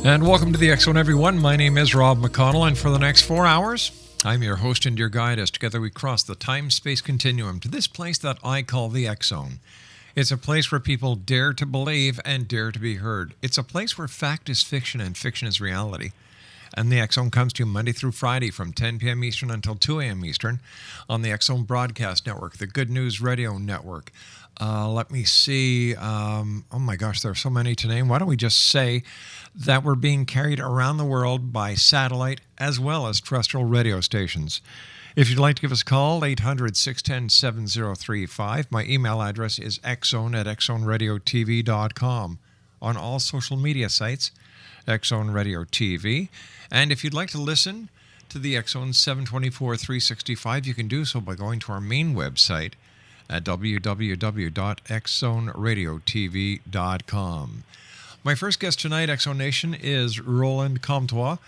And welcome to the X Zone, everyone. My name is Rob McConnell, and for the next 4 hours, I'm your host and your guide as together we cross the time-space continuum to this place that I call the X Zone. It's a place where people dare to believe and dare to be heard. It's a place where fact is fiction and fiction is reality. And the X Zone comes to you Monday through Friday from 10 p.m. Eastern until 2 a.m. Eastern on the X Zone Broadcast Network, the Good News Radio Network. Let me see. Oh my gosh, there are so many to name. Why don't we just say that we're being carried around the world by satellite as well as terrestrial radio stations. If you'd like to give us a call, 800-610-7035. My email address is xzone@xzoneradiotv.com. On all social media sites, X Zone Radio TV. And if you'd like to listen to the X Zone 724 365, you can do so by going to our main website at www.xzoneradiotv.com. My first guest tonight, X Zone Nation, is Roland Comtois,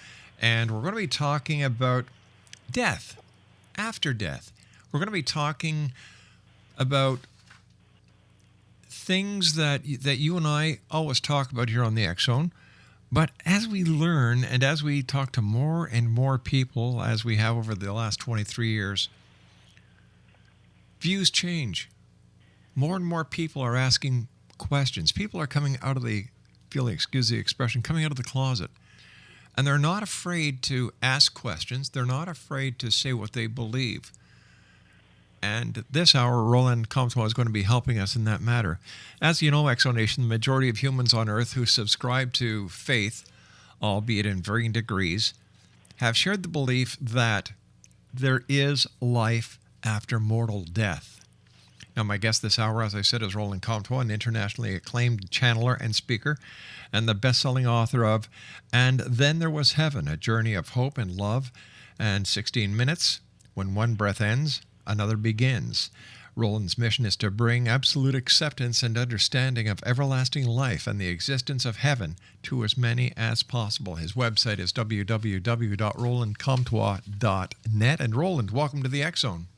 and we're going to be talking about death, after death. We're going to be talking about things that you and I always talk about here on the X Zone, but as we learn and as we talk to more and more people, as we have over the last 23 years, views change. More and more people are asking questions. People are coming out of excuse the expression, coming out of the closet. And they're not afraid to ask questions. They're not afraid to say what they believe. And this hour, Roland Comtois is going to be helping us in that matter. As you know, X Zone Nation, the majority of humans on Earth who subscribe to faith, albeit in varying degrees, have shared the belief that there is life after mortal death. Now, my guest this hour, as I said, is Roland Comtois, an internationally acclaimed channeler and speaker, and the best-selling author of And Then There Was Heaven, A Journey of Hope and Love, and 16 Minutes, When One Breath Ends, Another Begins. Roland's mission is to bring absolute acceptance and understanding of everlasting life and the existence of heaven to as many as possible. His website is www.rolandcomtois.net. And Roland, welcome to the X Zone.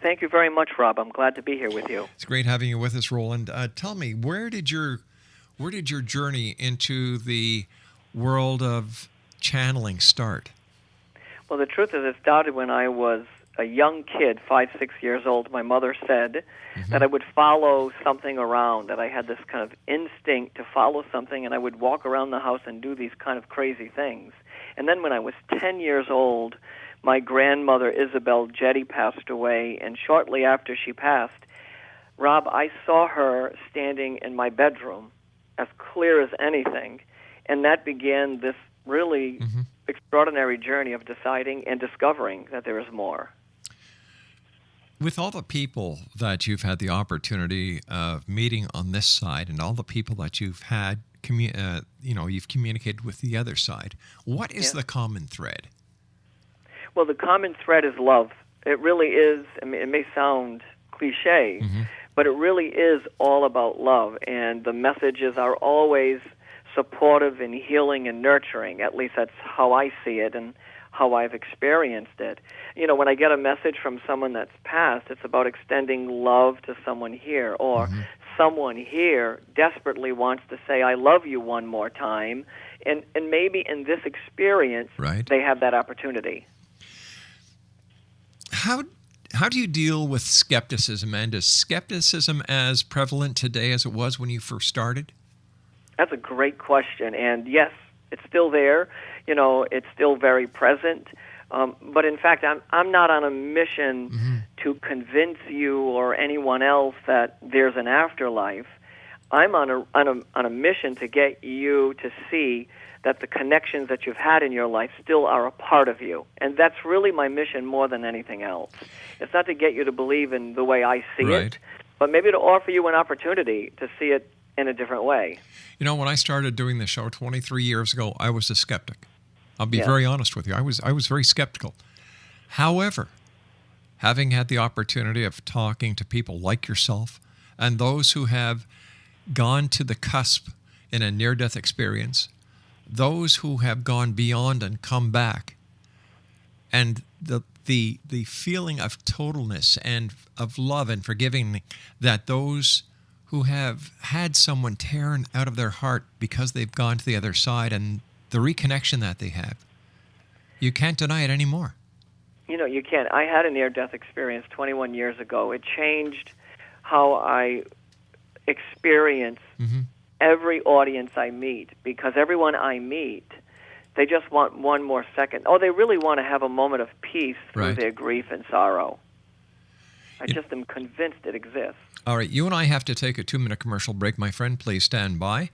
Thank you very much, Rob. I'm glad to be here with you. It's great having you with us, Roland. Tell me, where did your journey into the world of channeling start? Well, the truth is, it started when I was a young kid, 5, 6 years old. My mother said that I would follow something around, that I had this kind of instinct to follow something, and I would walk around the house and do these kind of crazy things. And then when I was 10 years old, my grandmother, Isabel Jetty, passed away, and shortly after she passed, Rob, I saw her standing in my bedroom, as clear as anything, and that began this really extraordinary journey of deciding and discovering that there is more. With all the people that you've had the opportunity of meeting on this side and all the people that you've had, you've communicated with the other side, what is the common thread? Well, the common thread is love. It really is. I mean, it may sound cliche, but it really is all about love. And the messages are always supportive and healing and nurturing. At least that's how I see it and how I've experienced it. You know, when I get a message from someone that's passed, it's about extending love to someone here, or someone here desperately wants to say, I love you one more time. And maybe in this experience, they have that opportunity. How do you deal with skepticism, and is skepticism as prevalent today as it was when you first started? That's a great question, and yes, it's still there. You know, it's still very present. But in fact, I'm not on a mission to convince you or anyone else that there's an afterlife. I'm on a mission to get you to see that the connections that you've had in your life still are a part of you. And that's really my mission more than anything else. It's not to get you to believe in the way I see it, but maybe to offer you an opportunity to see it in a different way. You know, when I started doing this show 23 years ago, I was a skeptic. I'll be very honest with you. I was very skeptical. However, having had the opportunity of talking to people like yourself and those who have gone to the cusp in a near-death experience, those who have gone beyond and come back, and the feeling of totalness and of love and forgiving that those who have had someone tearing out of their heart because they've gone to the other side and the reconnection that they have. You can't deny it anymore. You can't. I had a near-death experience 21 years ago. It changed how I experience every audience I meet, because everyone I meet, they just want one more second. Oh, they really want to have a moment of peace through their grief and sorrow. I just am convinced it exists. All right, you and I have to take a 2-minute commercial break, my friend. Please stand by.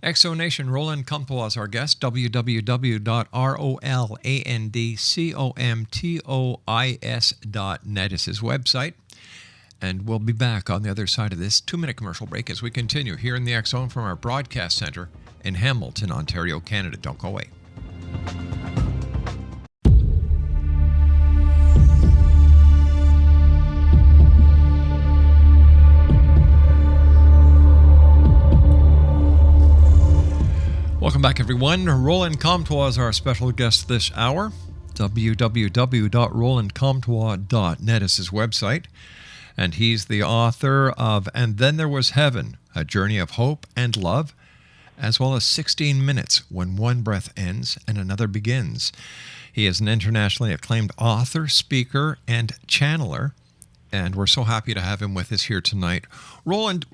Exonation, Roland Comtois is our guest. www.rolandcomtois.net is his website. And we'll be back on the other side of this 2-minute commercial break as we continue here in the X Zone from our broadcast center in Hamilton, Ontario, Canada. Don't go away. Welcome back, everyone. Roland Comtois is our special guest this hour. www.rolandcomtois.net is his website. And he's the author of And Then There Was Heaven, A Journey of Hope and Love, as well as 16 Minutes, When One Breath Ends and Another Begins. He is an internationally acclaimed author, speaker, and channeler, and we're so happy to have him with us here tonight. Roland,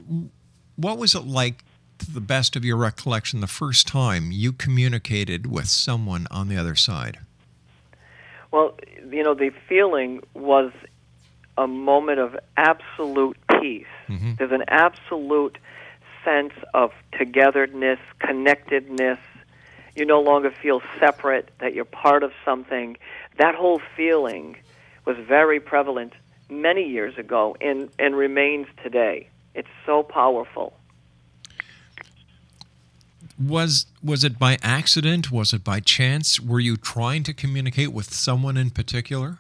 what was it like, to the best of your recollection, the first time you communicated with someone on the other side? Well, the feeling was a moment of absolute peace. There's an absolute sense of togetherness, connectedness. You no longer feel separate, that you're part of something. That whole feeling was very prevalent many years ago and remains today. It's so powerful. Was it by accident? Was it by chance? Were you trying to communicate with someone in particular?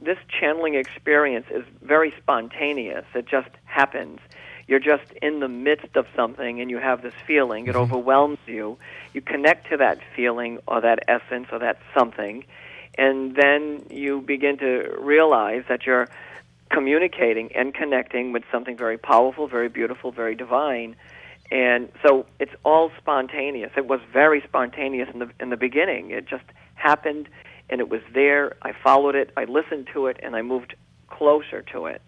This channeling experience is very spontaneous. It just happens. You're just in the midst of something and you have this feeling. It overwhelms you. You connect to that feeling or that essence or that something, and then you begin to realize that you're communicating and connecting with something very powerful, very beautiful, very divine. And so it's all spontaneous. It was very spontaneous in the beginning. It just happened, and it was there. I followed it, I listened to it, and I moved closer to it.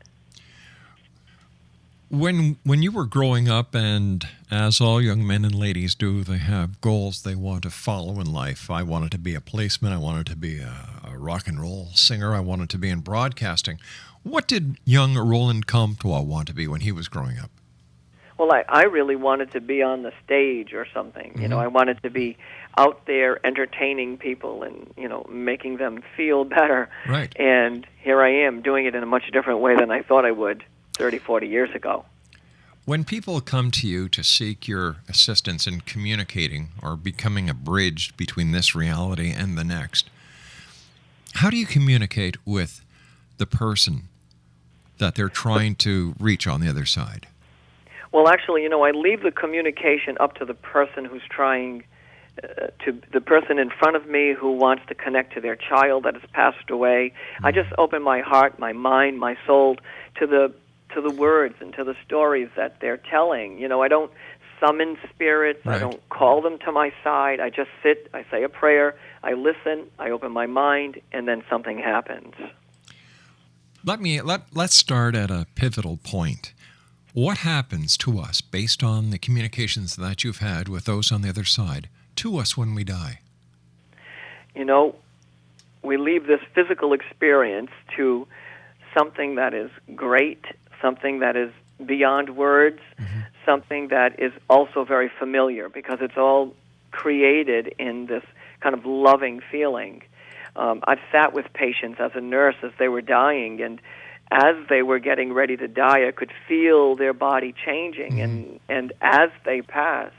When you were growing up, and as all young men and ladies do, they have goals they want to follow in life. I wanted to be a policeman. I wanted to be a rock and roll singer. I wanted to be in broadcasting. What did young Roland Comtois want to be when he was growing up? Well, I really wanted to be on the stage or something. I wanted to be out there entertaining people and, making them feel better. Right. And here I am doing it in a much different way than I thought I would 30, 40 years ago. When people come to you to seek your assistance in communicating or becoming a bridge between this reality and the next, how do you communicate with the person that they're trying to reach on the other side? Well, actually, I leave the communication up to the person who's trying to the person in front of me who wants to connect to their child that has passed away. I just open my heart, my mind, my soul to the words and to the stories that they're telling. I don't summon spirits. Right. I don't call them to my side. I just sit, I say a prayer, I listen, I open my mind, and then something happens. Let's start at a pivotal point. What happens to us based on the communications that you've had with those on the other side to us when we die? We leave this physical experience to something that is great, something that is beyond words, something that is also very familiar because it's all created in this kind of loving feeling. I've sat with patients as a nurse as they were dying, and as they were getting ready to die, I could feel their body changing, and as they passed,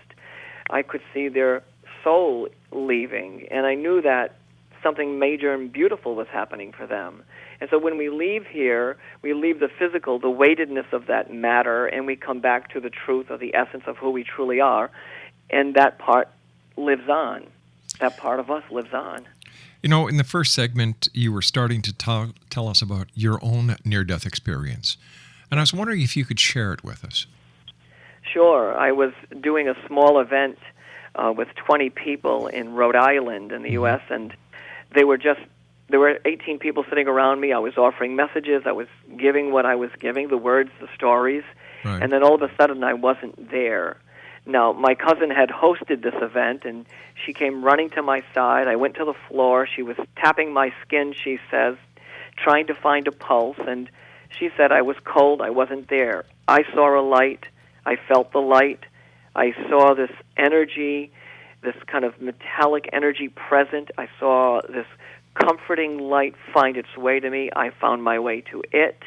I could see their soul leaving, and I knew that something major and beautiful was happening for them. And so when we leave here, we leave the physical, the weightedness of that matter, and we come back to the truth or the essence of who we truly are, and that part lives on. That part of us lives on. In the first segment, you were starting to tell us about your own near-death experience. And I was wondering if you could share it with us. Sure. I was doing a small event with 20 people in Rhode Island in the U.S., and there were 18 people sitting around me. I was offering messages. I was giving what I was giving, the words, the stories, Right. and then all of a sudden I wasn't there. Now, my cousin had hosted this event, and she came running to my side. I went to the floor. She was tapping my skin, she says, trying to find a pulse, and she said I was cold. I wasn't there. I saw a light. I felt the light. I saw this energy, this kind of metallic energy present. I saw this comforting light find its way to me. I found my way to it,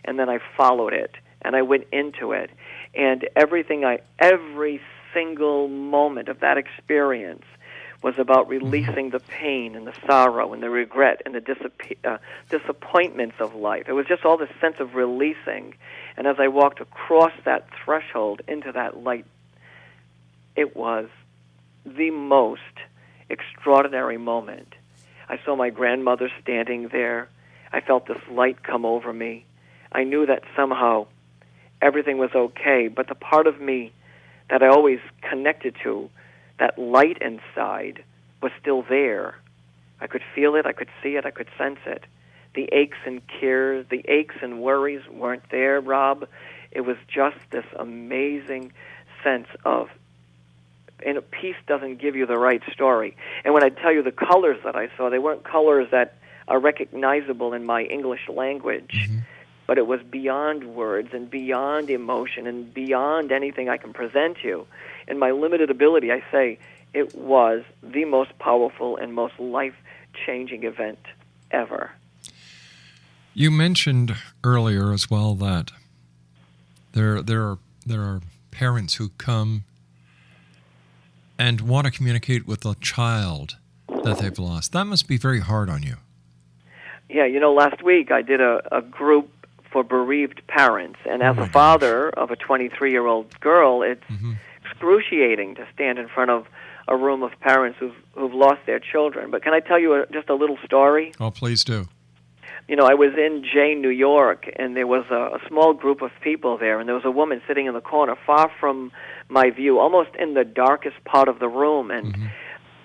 and then I followed it, and I went into it. And every single moment of that experience was about releasing the pain and the sorrow and the regret and the disappointments of life. It was just all this sense of releasing. And as I walked across that threshold into that light, it was the most extraordinary moment. I saw my grandmother standing there. I felt this light come over me. I knew that somehow everything was okay, but the part of me that I always connected to, that light inside, was still there. I could feel it, I could see it, I could sense it. The aches and cares, the aches and worries weren't there, Rob. It was just this amazing sense of, and peace doesn't give you the right story. And when I tell you the colors that I saw, they weren't colors that are recognizable in my English language, but it was beyond words and beyond emotion and beyond anything I can present you. In my limited ability, I say it was the most powerful and most life-changing event ever. You mentioned earlier as well that there are parents who come and want to communicate with a child that they've lost. That must be very hard on you. Yeah, last week I did a group for bereaved parents, and as a father of a 23-year-old girl, it's excruciating to stand in front of a room of parents who've lost their children. But can I tell you just a little story? Oh, please do. I was in Jane, New York, and there was a small group of people there, and there was a woman sitting in the corner, far from my view, almost in the darkest part of the room, and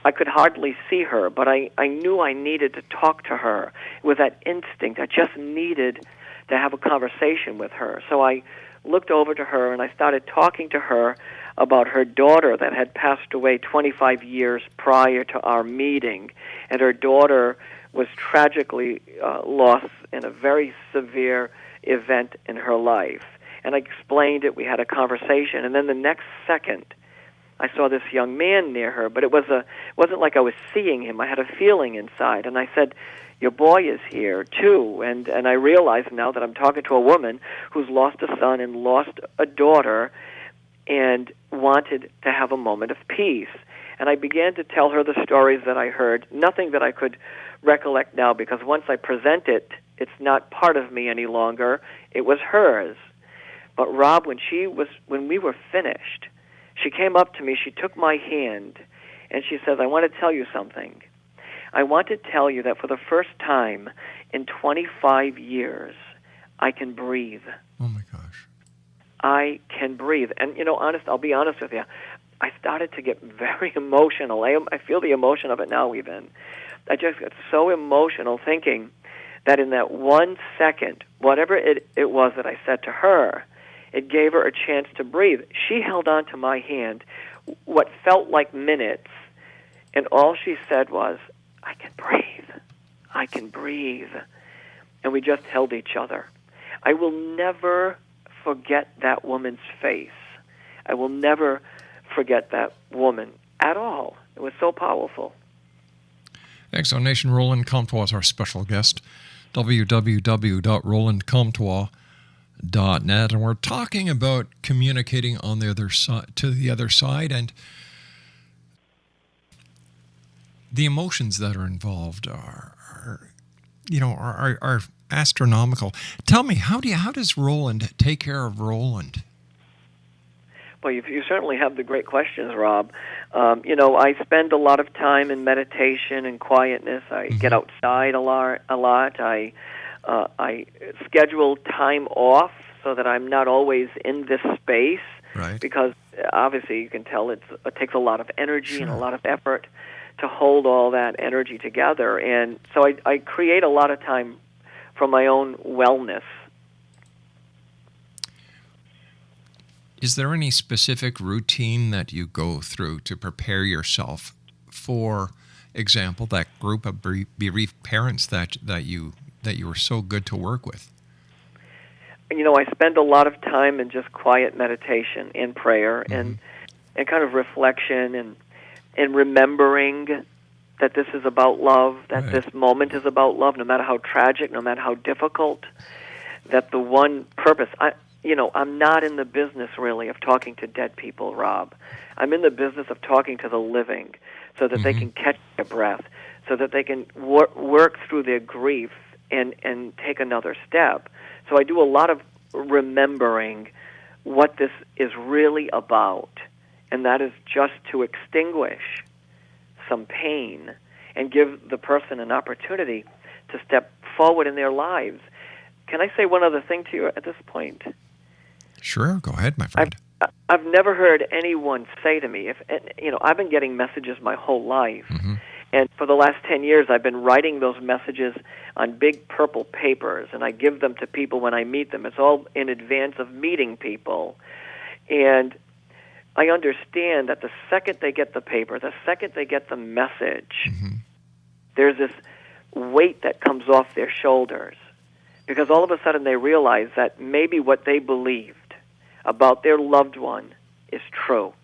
I could hardly see her, but I knew I needed to talk to her. It was that instinct. I just needed to have a conversation with her. So I looked over to her, and I started talking to her about her daughter that had passed away 25 years prior to our meeting, and her daughter was tragically lost in a very severe event in her life. And I explained it. We had a conversation, and then the next second, I saw this young man near her, but it wasn't like I was seeing him. I had a feeling inside, and I said, "Your boy is here too." And I realize now that I'm talking to a woman who's lost a son and lost a daughter, and wanted to have a moment of peace. And I began to tell her the stories that I heard, nothing that I could recollect now, because once I present it, it's not part of me any longer. It was hers. But Rob, when we were finished, she came up to me, she took my hand, and she says, "I want to tell you something. I want to tell you that for the first time in 25 years, I can breathe." Oh, my gosh. I can breathe. And, I'll be honest with you, I started to get very emotional. I feel the emotion of it now even. I just got so emotional thinking that in that 1 second, whatever it was that I said to her, it gave her a chance to breathe. She held on to my hand what felt like minutes, and all she said was, "I can breathe. I can breathe." And we just held each other. I will never forget that woman's face. I will never forget that woman at all. It was so powerful. Exonation Roland Comtois is our special guest. www.rolandcomtois.net, and we're talking about communicating on the other side, to the other side, and the emotions that are involved are astronomical. Tell me, how does Roland take care of Roland? Well, you certainly have the great questions, Rob. I spend a lot of time in meditation and quietness. I get outside a lot. I schedule time off so that I'm not always in this space. Right. because obviously you can tell it takes a lot of energy and a Sure. lot of effort to hold all that energy together. And so I create a lot of time for my own wellness. Is there any specific routine that you go through to prepare yourself for example, that group of bereaved parents that you were so good to work with? You know, I spend a lot of time in just quiet meditation and prayer and kind of reflection and remembering that this is about love, that Right. this moment is about love, no matter how tragic, no matter how difficult, that the one purpose, I'm not in the business really of talking to dead people, Rob. I'm in the business of talking to the living so that they can catch their breath, so that they can work through their grief and take another step. So I do a lot of remembering what this is really about, and that is just to extinguish some pain and give the person an opportunity to step forward in their lives. Can I say one other thing to you at this point? Sure, go ahead, my friend. I've never heard anyone say to me, I've been getting messages my whole life, and for the last 10 years I've been writing those messages on big purple papers, and I give them to people when I meet them. It's all in advance of meeting people, and I understand that the second they get the paper, the second they get the message, there's this weight that comes off their shoulders, because all of a sudden they realize that maybe what they believed about their loved one is true,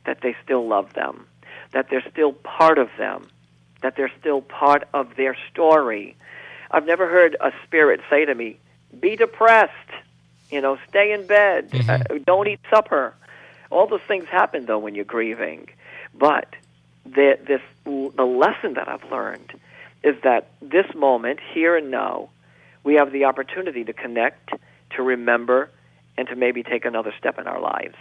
that they still love them, that they're still part of them, that they're still part of their story. I've never heard a spirit say to me, be depressed, stay in bed, don't eat supper. All those things happen, though, when you're grieving. But the lesson that I've learned is that this moment, here and now, we have the opportunity to connect, to remember, and to maybe take another step in our lives.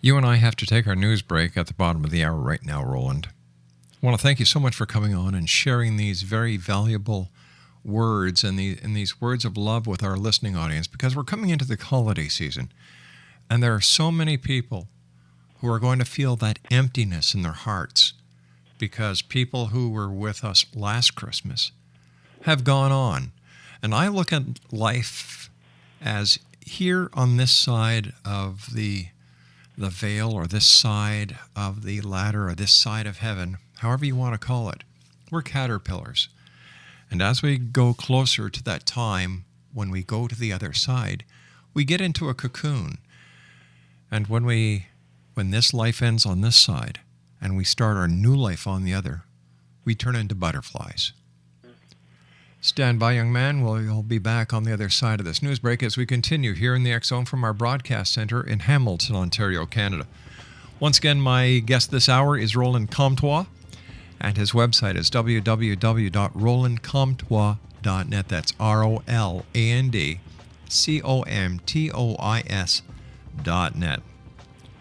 You and I have to take our news break at the bottom of the hour right now, Roland. I want to thank you so much for coming on and sharing these very valuable words and these words of love with our listening audience, because we're coming into the holiday season, and there are so many people who are going to feel that emptiness in their hearts because people who were with us last Christmas have gone on. And I look at life as here on this side of the veil, or this side of the ladder, or this side of heaven, however you want to call it, we're caterpillars. And as we go closer to that time when we go to the other side, we get into a cocoon. And when this life ends on this side and we start our new life on the other, we turn into butterflies. Stand by, young man. We'll be back on the other side of this news break as we continue here in the X-Zone from our broadcast center in Hamilton, Ontario, Canada. Once again, my guest this hour is Roland Comtois, and his website is www.rolandcomtois.net. That's ROLANDCOMTOIS.net.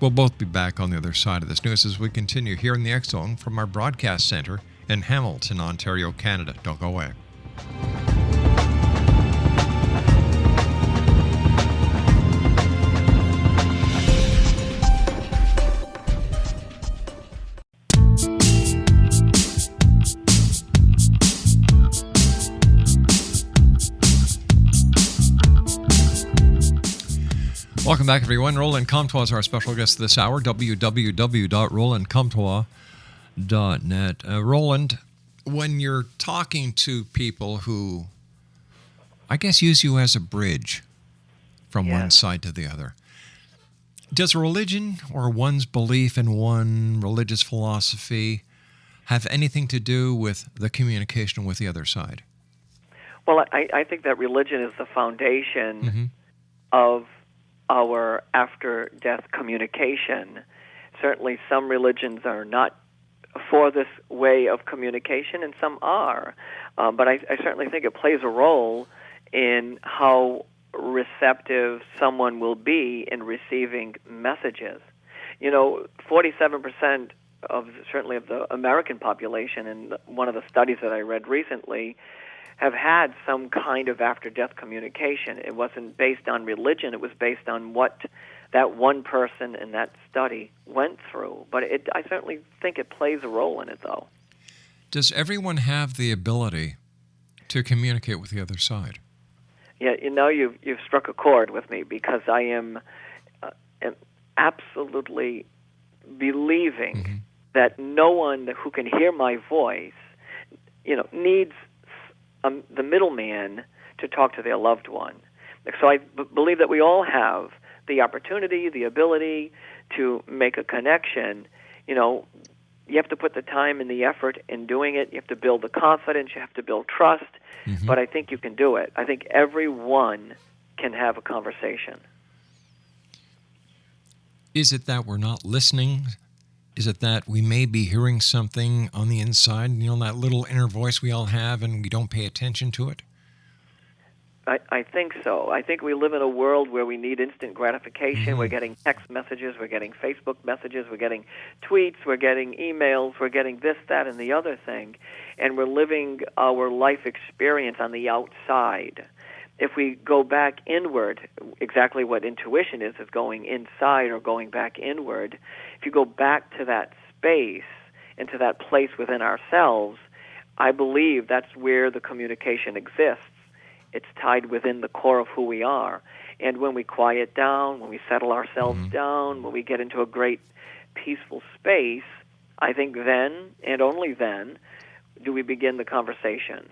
We'll both be back on the other side of this news as we continue here in the X-Zone from our broadcast center in Hamilton, Ontario, Canada. Don't go away. Welcome back, everyone. Roland Comtois is our special guest this hour, www.rolandcomtois.net. Roland, when you're talking to people who, I guess, use you as a bridge from one side to the other, does religion or one's belief in one religious philosophy have anything to do with the communication with the other side? Well, I think that religion is the foundation of our after-death communication. Certainly some religions are not for this way of communication, and some are. But I certainly think it plays a role in how receptive someone will be in receiving messages. 47% certainly of the American population, in one of the studies that I read recently, have had some kind of after-death communication. It wasn't based on religion. It was based on what that one person in that study went through. But I certainly think it plays a role in it, though. Does everyone have the ability to communicate with the other side? Yeah, you've struck a chord with me, because I am absolutely believing that no one who can hear my voice, needs the middleman to talk to their loved one. So I believe that we all have the opportunity, the ability to make a connection. You have to put the time and the effort in doing it. You have to build the confidence. You have to build trust. But I think you can do it. I think everyone can have a conversation. Is it that we're not listening? Is it that we may be hearing something on the inside, that little inner voice we all have, and we don't pay attention to it? I think so. I think we live in a world where we need instant gratification. We're getting text messages, we're getting Facebook messages, we're getting tweets, we're getting emails, we're getting this, that, and the other thing. And we're living our life experience on the outside. If we go back inward, exactly what intuition is going inside or going back inward. If you go back to that space and to that place within ourselves, I believe that's where the communication exists. It's tied within the core of who we are. And when we quiet down, when we settle ourselves down, when we get into a great peaceful space, I think then, and only then, do we begin the conversation,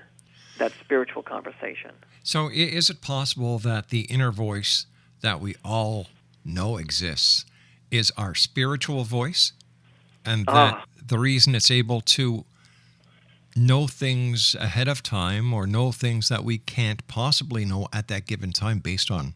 that spiritual conversation. So is it possible that the inner voice that we all know exists is our spiritual voice, and that the reason it's able to know things ahead of time, or know things that we can't possibly know at that given time based on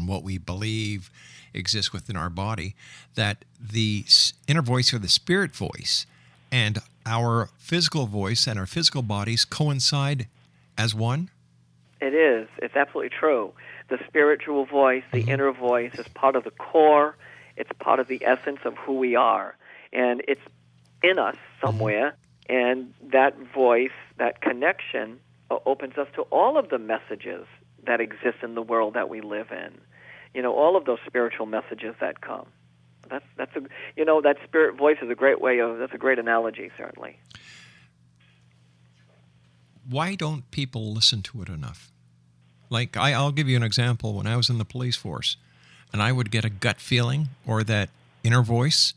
what we believe exists within our body, that the inner voice or the spirit voice and our physical voice and our physical bodies coincide as one? It is. It's absolutely true. The spiritual voice, the inner voice, is part of the core. It's part of the essence of who we are. And it's in us somewhere. And that voice, that connection, opens us to all of the messages that exist in the world that we live in. All of those spiritual messages that come. That spirit voice is a great that's a great analogy, certainly. Why don't people listen to it enough? Like, I'll give you an example. When I was in the police force, and I would get a gut feeling or that inner voice,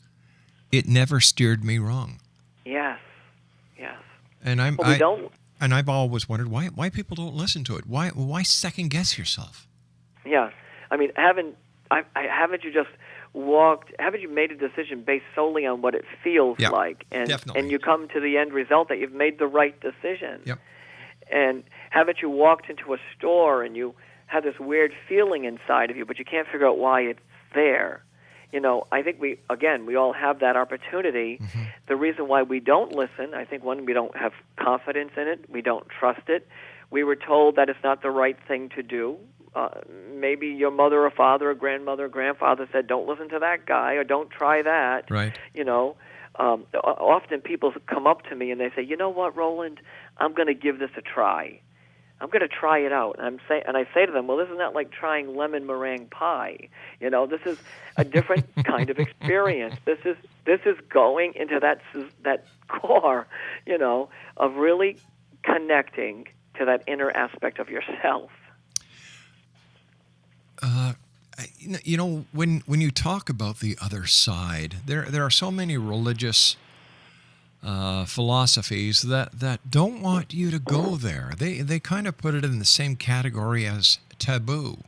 it never steered me wrong. Yes. And don't. And I've always wondered why people don't listen to it. Why second guess yourself? Yeah, I mean, haven't you just haven't you made a decision based solely on what it feels like, and you come to the end result that you've made the right decision? Yep. And haven't you walked into a store and you have this weird feeling inside of you, but you can't figure out why it's there? I think we all have that opportunity. The reason why we don't listen, I think, one, we don't have confidence in it. We don't trust it. We were told that it's not the right thing to do. Maybe your mother or father or grandmother or grandfather said, don't listen to that guy, or don't try that. Right. Often people come up to me and they say, you know what, Roland, I'm going to give this a try. I'm going to try it out. And I say to them, well, this is not like trying lemon meringue pie. This is a different kind of experience. This is going into that core, of really connecting to that inner aspect of yourself. When you talk about the other side, there are so many religious philosophies that don't want you to go there. They kind of put it in the same category as taboo.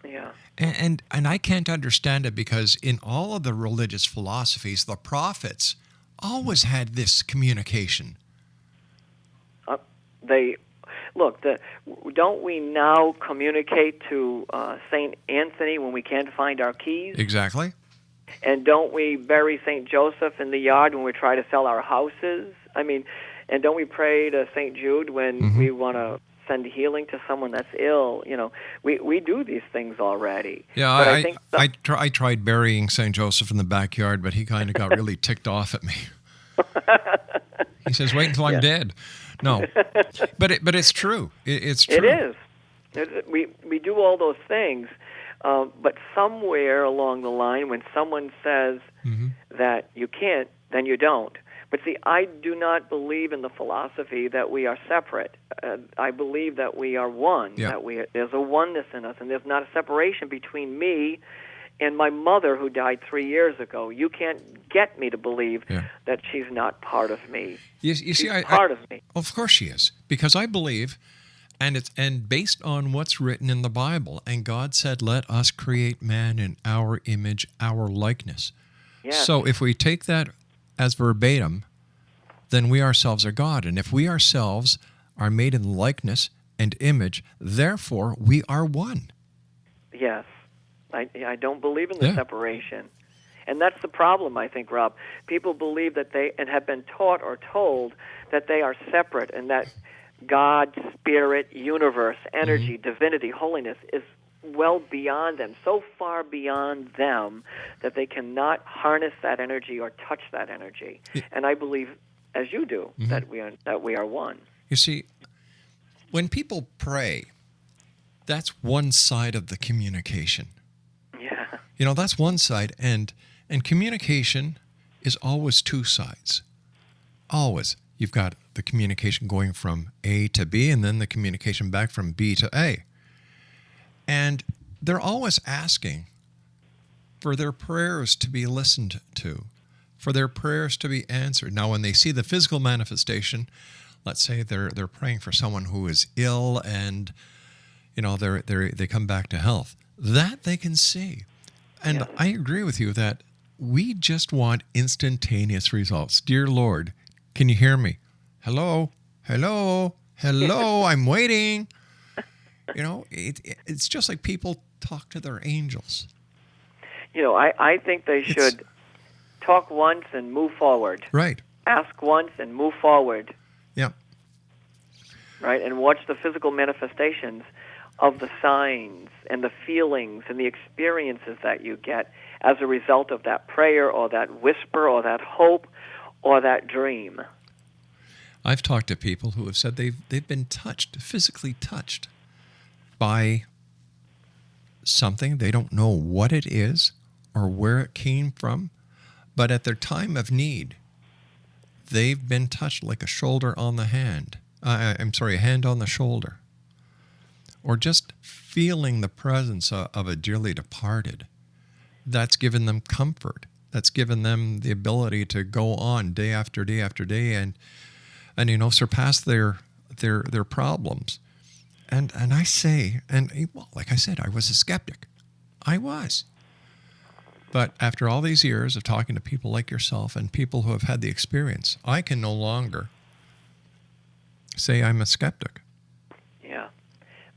Yeah. And I can't understand it, because in all of the religious philosophies, the prophets always had this communication. Don't we now communicate to St. Anthony when we can't find our keys? Exactly. And don't we bury St. Joseph in the yard when we try to sell our houses? I mean, and don't we pray to St. Jude when we want to send healing to someone that's ill? We do these things already. Yeah, I tried burying St. Joseph in the backyard, but he kind of got really ticked off at me. He says, wait until I'm dead. No. But it's true. It's true. It is. We do all those things, but somewhere along the line, when someone says that you can't, then you don't. But see, I do not believe in the philosophy that we are separate. I believe that we are one, that there's a oneness in us, and there's not a separation between me and my mother who died 3 years ago. You can't get me to believe that she's not part of me. You she's see, part of me. Of course she is, because I believe, and based on what's written in the Bible, and God said, let us create man in our image, our likeness. Yes. So if we take that as verbatim, then we ourselves are God. And if we ourselves are made in likeness and image, therefore we are one. Yes. I don't believe in the separation. And that's the problem, I think, Rob. People believe that and have been taught or told that they are separate, and that God, spirit, universe, energy, divinity, holiness is well beyond them, so far beyond them that they cannot harness that energy or touch that energy. And I believe, as you do, that we are one. You see, when people pray, that's one side of the communication. Yeah. That's one side, and communication is always two sides. Always. You've got the communication going from A to B, and then the communication back from B to A. And they're always asking for their prayers to be listened to, for their prayers to be answered. Now, when they see the physical manifestation, let's say they're praying for someone who is ill, and they come back to health. That they can see. And I agree with you that we just want instantaneous results. Dear Lord, can you hear me? Hello, hello, hello, I'm waiting. It's just like people talk to their angels. I think they should talk once and move forward. Right. Ask once and move forward. Yeah. Right, and watch the physical manifestations of the signs and the feelings and the experiences that you get as a result of that prayer or that whisper or that hope or that dream. I've talked to people who have said they've been touched, physically touched by something. They don't know what it is or where it came from, but at their time of need, they've been touched like a shoulder on the hand. A hand on the shoulder. Or just feeling the presence of a dearly departed. That's given them comfort. That's given them the ability to go on day after day after day and surpass their problems. And I say, like I said, I was a skeptic. I was. But after all these years of talking to people like yourself and people who have had the experience, I can no longer say I'm a skeptic. Yeah.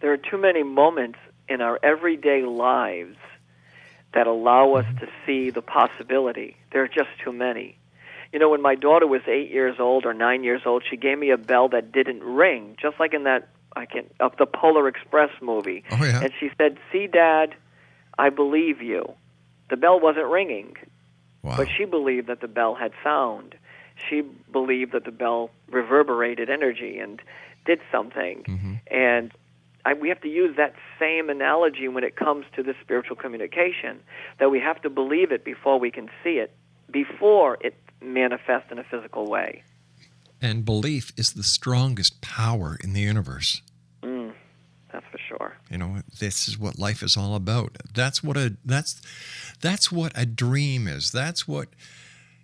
There are too many moments in our everyday lives that allow us to see the possibility. There are just too many. When my daughter was 8 years old or 9 years old, she gave me a bell that didn't ring, just like in that of the Polar Express movie. Oh, yeah. And she said, "See, Dad, I believe you." The bell wasn't ringing, but she believed that the bell had sound. She believed that the bell reverberated energy and did something. And we have to use that same analogy when it comes to the spiritual communication, that we have to believe it before we can see it, before it manifests in a physical way. And belief is the strongest power in the universe. That's for sure. This is what life is all about. That's what a dream is. That's what,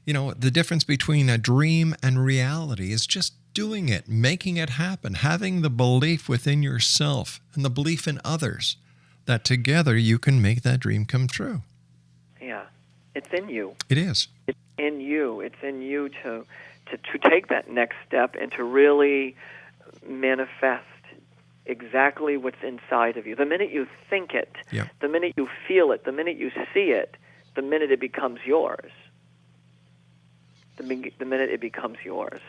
the difference between a dream and reality is just doing it, making it happen, having the belief within yourself and the belief in others that together you can make that dream come true. Yeah. It's in you. It is. It's in you. It's in you to take that next step and to really manifest exactly what's inside of you. The minute you think it, the minute you feel it, the minute you see it, the minute it becomes yours. The minute it becomes yours.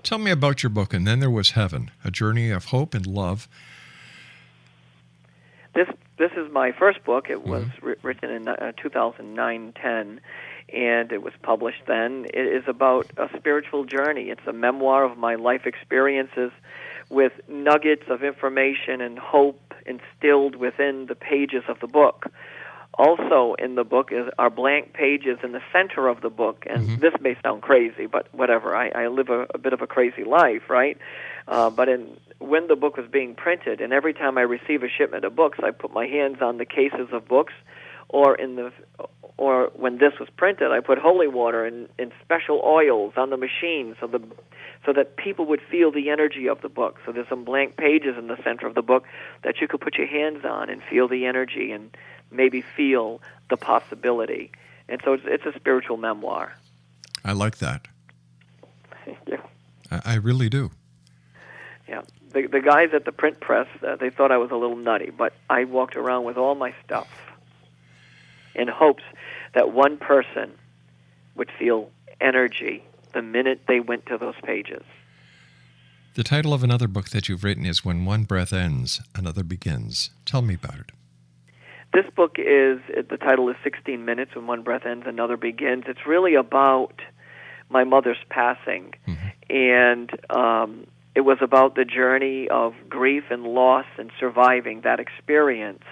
Tell me about your book, And Then There Was Heaven, A Journey of Hope and Love. This is my first book. It was written in 2009-10, and it was published then. It is about a spiritual journey. It's a memoir of my life experiences with nuggets of information and hope instilled within the pages of the book. Also in the book are blank pages in the center of the book, and this may sound crazy, but whatever. I live a bit of a crazy life, right? But when the book was being printed, and every time I receive a shipment of books, I put my hands on the cases of books, or when this was printed, I put holy water and special oils on the machine so that people would feel the energy of the book. So there's some blank pages in the center of the book that you could put your hands on and feel the energy and maybe feel the possibility. And so it's a spiritual memoir. I like that. Thank you. I really do. Yeah. The guys at the print press, they thought I was a little nutty, but I walked around with all my stuff in hopes that one person would feel energy the minute they went to those pages. The title of another book that you've written is When One Breath Ends, Another Begins. Tell me about it. This book the title is 16 Minutes, When One Breath Ends, Another Begins. It's really about my mother's passing. And it was about the journey of grief and loss and surviving that experience.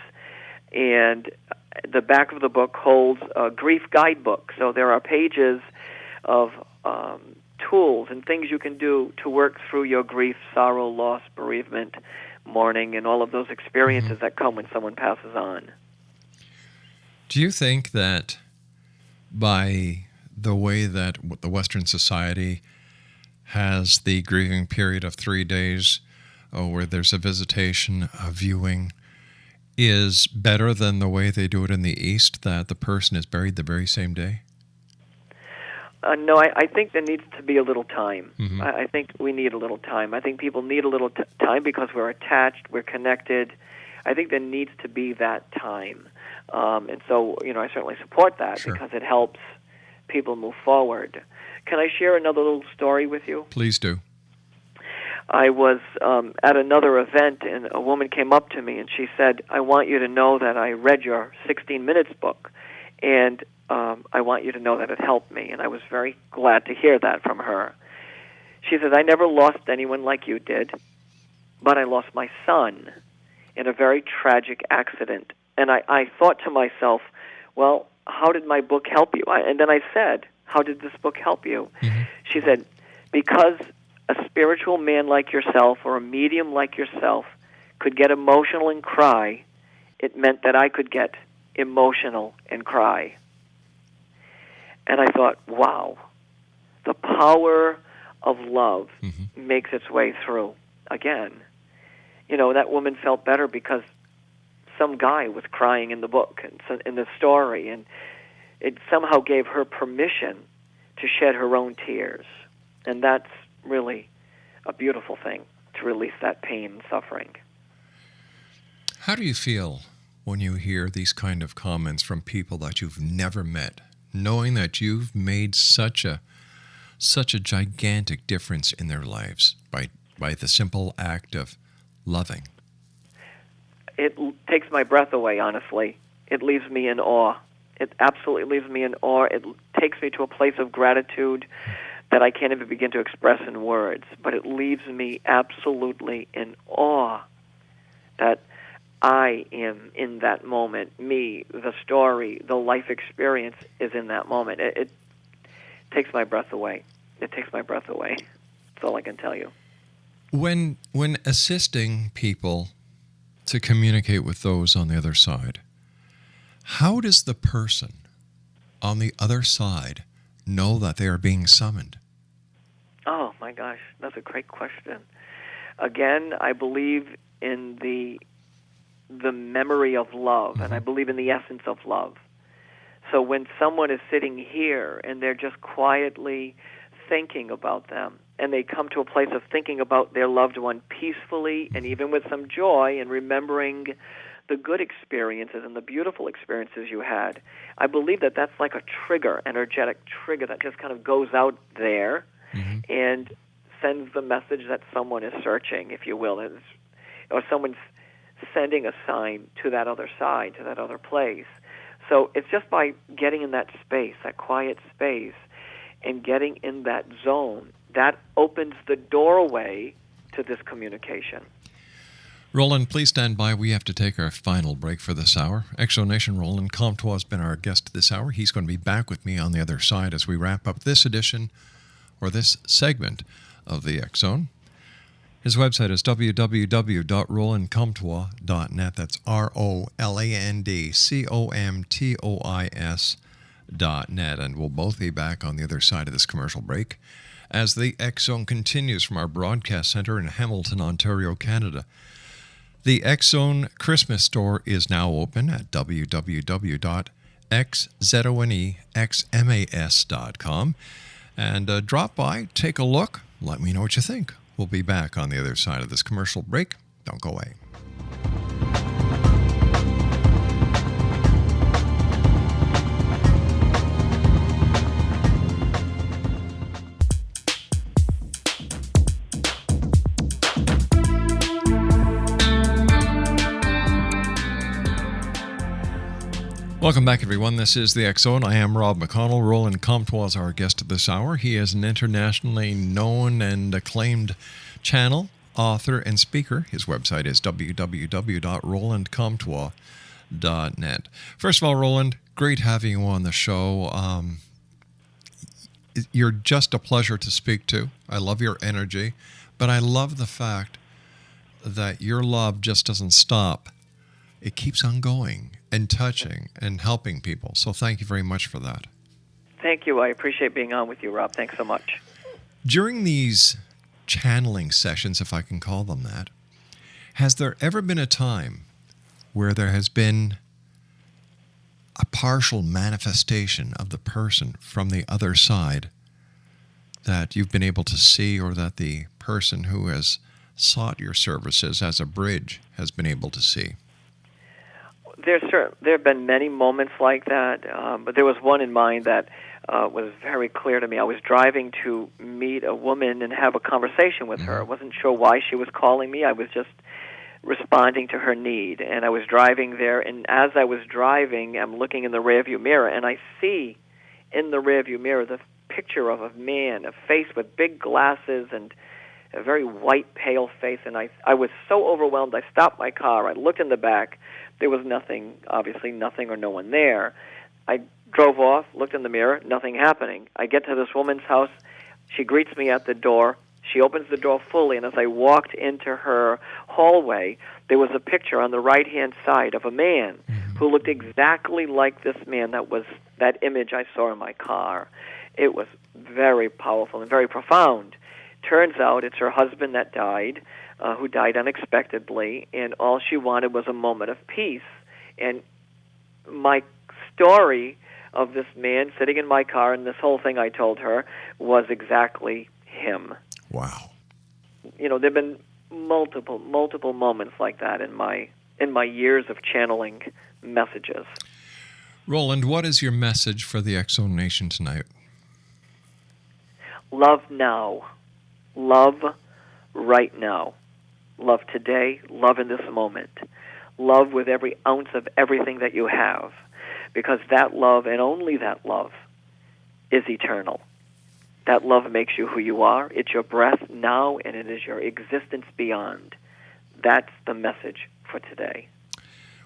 And the back of the book holds a grief guidebook. So there are pages of tools and things you can do to work through your grief, sorrow, loss, bereavement, mourning, and all of those experiences that come when someone passes on. Do you think that by the way that the Western society has the grieving period of 3 days, where there's a visitation, a viewing, is better than the way they do it in the East, that the person is buried the very same day? No, I think there needs to be a little time. I think we need a little time. I think people need a little time because we're attached, we're connected. I think there needs to be that time. And so, I certainly support that because it helps people move forward. Can I share another little story with you? Please do. I was at another event, and a woman came up to me, and she said, I want you to know that I read your 16 Minutes book, and I want you to know that it helped me. And I was very glad to hear that from her. She says, I never lost anyone like you did, but I lost my son in a very tragic accident. And I thought to myself, well, how did my book help you? And then I said, how did this book help you? She said, because a spiritual man like yourself or a medium like yourself could get emotional and cry, it meant that I could get emotional and cry. And I thought, wow, the power of love makes its way through. Again, that woman felt better because some guy was crying in the book and in the story, and it somehow gave her permission to shed her own tears. And that's really a beautiful thing, to release that pain and suffering. How do you feel when you hear these kind of comments from people that you've never met, knowing that you've made such a gigantic difference in their lives by the simple act of loving? It takes my breath away, honestly. It leaves me in awe. It absolutely leaves me in awe. It takes me to a place of gratitude that I can't even begin to express in words. But it leaves me absolutely in awe that I am in that moment. Me, the story, the life experience is in that moment. It takes my breath away. It takes my breath away. That's all I can tell you. When assisting people to communicate with those on the other side, how does the person on the other side know that they are being summoned? Oh, my gosh, that's a great question. Again, I believe in the memory of love, and I believe in the essence of love. So when someone is sitting here and they're just quietly thinking about them, and they come to a place of thinking about their loved one peacefully and even with some joy and remembering the good experiences and the beautiful experiences you had, I believe that that's like a trigger, energetic trigger that just kind of goes out there and sends the message that someone is searching, if you will, or someone's sending a sign to that other side, to that other place. So it's just by getting in that space, that quiet space, and getting in that zone, that opens the doorway to this communication. Roland, please stand by. We have to take our final break for this hour. Exonation Roland Comtois has been our guest this hour. He's going to be back with me on the other side as we wrap up this edition, or this segment, of the X Zone. His website is www.rolandcomtois.net. That's ROLANDCOMTOIS.net. And we'll both be back on the other side of this commercial break as the X Zone continues from our broadcast center in Hamilton, Ontario, Canada. The X Zone Christmas store is now open at www.xzonexmas.com. And drop by, take a look, let me know what you think. We'll be back on the other side of this commercial break. Don't go away. Welcome back, everyone. This is the X Zone. I am Rob McConnell. Roland Comtois is our guest this hour. He is an internationally known and acclaimed channel, author, and speaker. His website is www.rolandcomtois.net. First of all, Roland, great having you on the show. You're just a pleasure to speak to. I love your energy, but I love the fact that your love just doesn't stop. It keeps on going and touching and helping people. So thank you very much for that. Thank you. I appreciate being on with you, Rob. Thanks so much. During these channeling sessions, if I can call them that, has there ever been a time where there has been a partial manifestation of the person from the other side that you've been able to see, or that the person who has sought your services as a bridge has been able to see? There have been many moments like that, but there was one in mind that was very clear to me. I was driving to meet a woman and have a conversation with her. I wasn't sure why she was calling me. I was just responding to her need, and I was driving there, and as I was driving, I'm looking in the rearview mirror, and I see in the rearview mirror the picture of a man, a face with big glasses and a very white, pale face, and I was so overwhelmed, I stopped my car, I looked in the back. There was nothing, obviously nothing or no one there. I drove off, looked in the mirror, nothing happening. I get to this woman's house. She greets me at the door. She opens the door fully, and as I walked into her hallway, there was a picture on the right-hand side of a man who looked exactly like this man that image I saw in my car. It was very powerful and very profound. Turns out it's her husband that died, who died unexpectedly, and all she wanted was a moment of peace. And my story of this man sitting in my car, and this whole thing I told her, was exactly him. Wow. You know, there have been multiple moments like that in my years of channeling messages. Roland, what is your message for the X Zone Nation tonight? Love now. Love right now. Love today. Love in this moment. Love with every ounce of everything that you have. Because that love, and only that love, is eternal. That love makes you who you are. It's your breath now, and it is your existence beyond. That's the message for today.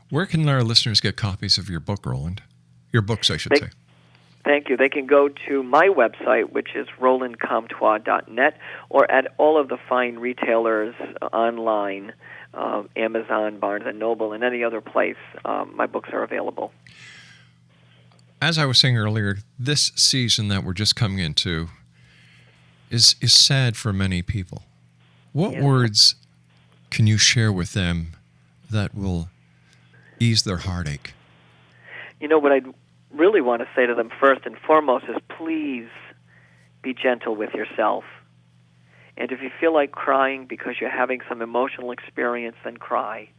Where can our listeners get copies of your book, Roland? Your books, I should say. Thank you. They can go to my website, which is rolandcomtois.net, or at all of the fine retailers online, Amazon, Barnes & Noble, and any other place. My books are available. As I was saying earlier, this season that we're just coming into is sad for many people. What words can you share with them that will ease their heartache? You know, what I'd really want to say to them first and foremost is, please be gentle with yourself. And if you feel like crying because you're having some emotional experience, then cry.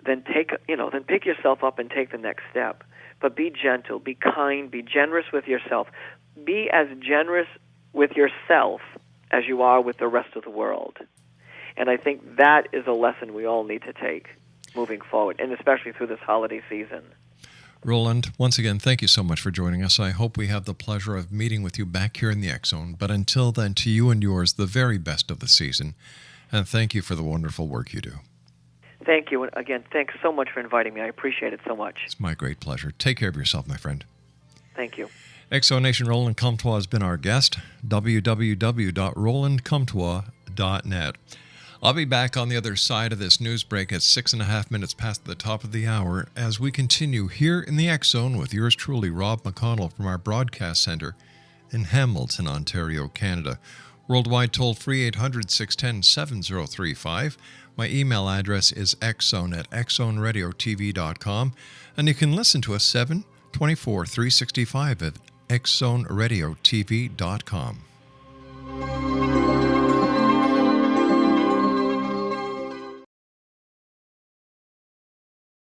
Then pick yourself up and take the next step. But be gentle, be kind, be generous with yourself. Be as generous with yourself as you are with the rest of the world. And I think that is a lesson we all need to take moving forward, and especially through this holiday season. Roland, once again, thank you so much for joining us. I hope we have the pleasure of meeting with you back here in the X Zone. But until then, to you and yours, the very best of the season. And thank you for the wonderful work you do. Thank you. And again, thanks so much for inviting me. I appreciate it so much. It's my great pleasure. Take care of yourself, my friend. Thank you. X Zone Nation, Roland Comtois has been our guest. www.rolandcomtois.net. I'll be back on the other side of this news break at 6.5 minutes past the top of the hour as we continue here in the X Zone with yours truly, Rob McConnell, from our broadcast center in Hamilton, Ontario, Canada. Worldwide toll-free 800-610-7035. My email address is xzone@xzoneradiotv.com, and you can listen to us 7/24/365 at xzoneradiotv.com.